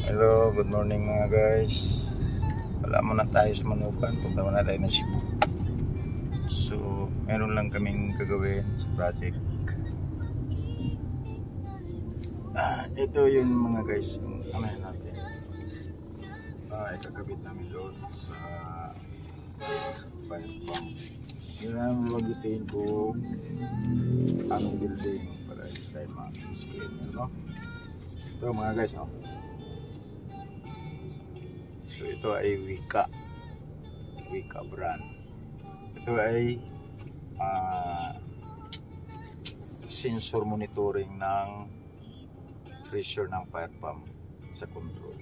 Hello, good morning mga guys. Wala muna tayo sa Manukan, punta muna tayo ng Cebu. So, meron lang kaming gagawin sa project. Ito yung mga guys, yung amayan natin. Ikakabit namin doon sa fire pump. Yun ang magitin kung anong building para hindi tayo ma-screen, no? Ito mga guys, no? So ito ay Wika brand. Ito ay sensor monitoring ng pressure ng fire pump sa control.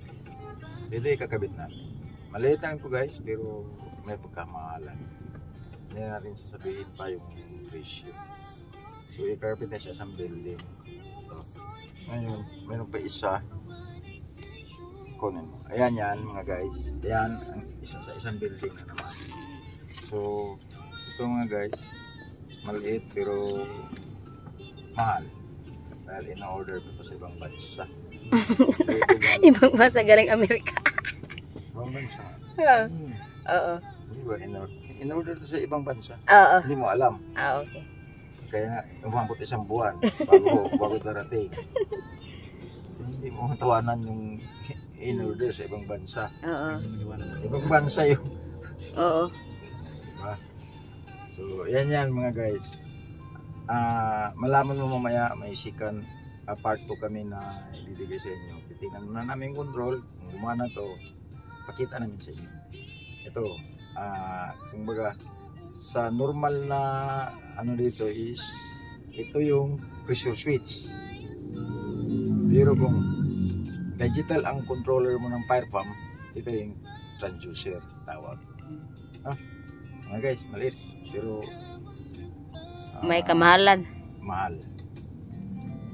Ito ikakabit natin. Maliit lang ito guys, pero may pagkamahalan. Hindi natin sasabihin pa yung pressure. So ikakabit na siya sa building. So, ngayon, meron pa isa. Kunin mo. Ayan yan mga guys. Ayan ang isa sa isang building na naman. So ito mga guys, maliit pero mahal. Dahil in-order ko sa ibang bansa. Ibang bansa, galing Amerika. Ibang bansa? Oo. Hindi ba in-order to sa ibang bansa? Oo. Hindi mo alam. Okay. Kaya nga umabot isang buwan bago darating. So hindi mo matawanan yung in-order sa ibang bansa. Oo. Ibang bansa yun. Oo. Diba? So, yan mga guys. Malaman mo mamaya, may sikan part 2 kami na ibibigay sa inyo. Titingnan na namin control. Kung gumana to, pakita namin sa inyo. Ito, kumbaga, sa normal na ano dito is, ito yung pressure switch. Pero kung digital ang controller mo ng fire pump, ito yung transducer tawag. Mga guys, maliit pero may kamahalan. Mahal.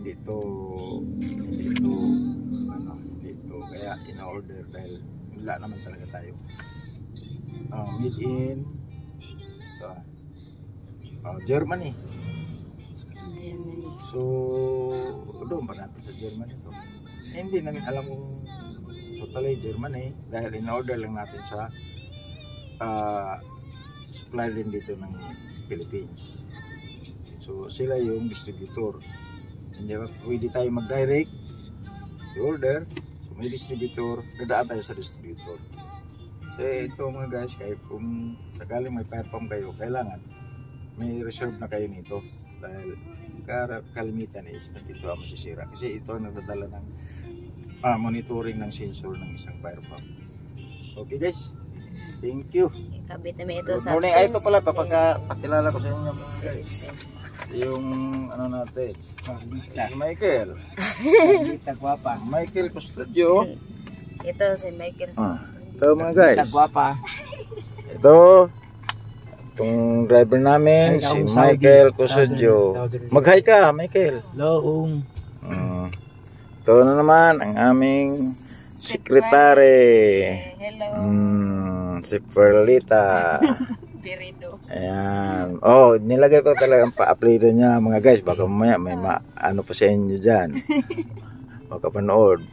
Dito kaya in-order dahil wala naman talaga tayo. Made in Germany. So doon pa natin sa Germany to. Hindi namin alam kung totally Germany dahil in-order lang natin sa supply din dito ng Philippines. So sila yung distributor. Hindi ba pwede tayo mag-direct i-order. So may distributor, dadaan tayo sa distributor. So ito mga guys, kahit kung sakaling may fire pump kayo, kailangan may reserve na kayo nito dahil kalimitan is ito ang masisira kasi ito ang nagdadala ng monitoring ng sensor ng isang fire pump. Okay guys, thank you. Kabit namin ito Good sa morning. Ito pala pakilala ko sa inyo mga guys. Yung ano natin, si Michael. Michael Custodio. Ito si Michael. Ito mga guys. Ito itong driver namin, si Michael Custodio. Mag-hi ka, Michael. Hello. Ito na naman ang aming sekretary. Hello. Si Perlita. Birido. Ayan. Oh, nilagay ko talaga ang pa-upload niya mga guys. Baka mamaya may ano pa sa inyo dyan. Baka panood.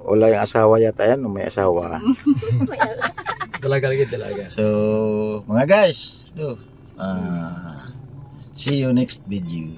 Wala yung asawa yata yan o may asawa? Talaga. So, mga guys, see you next video.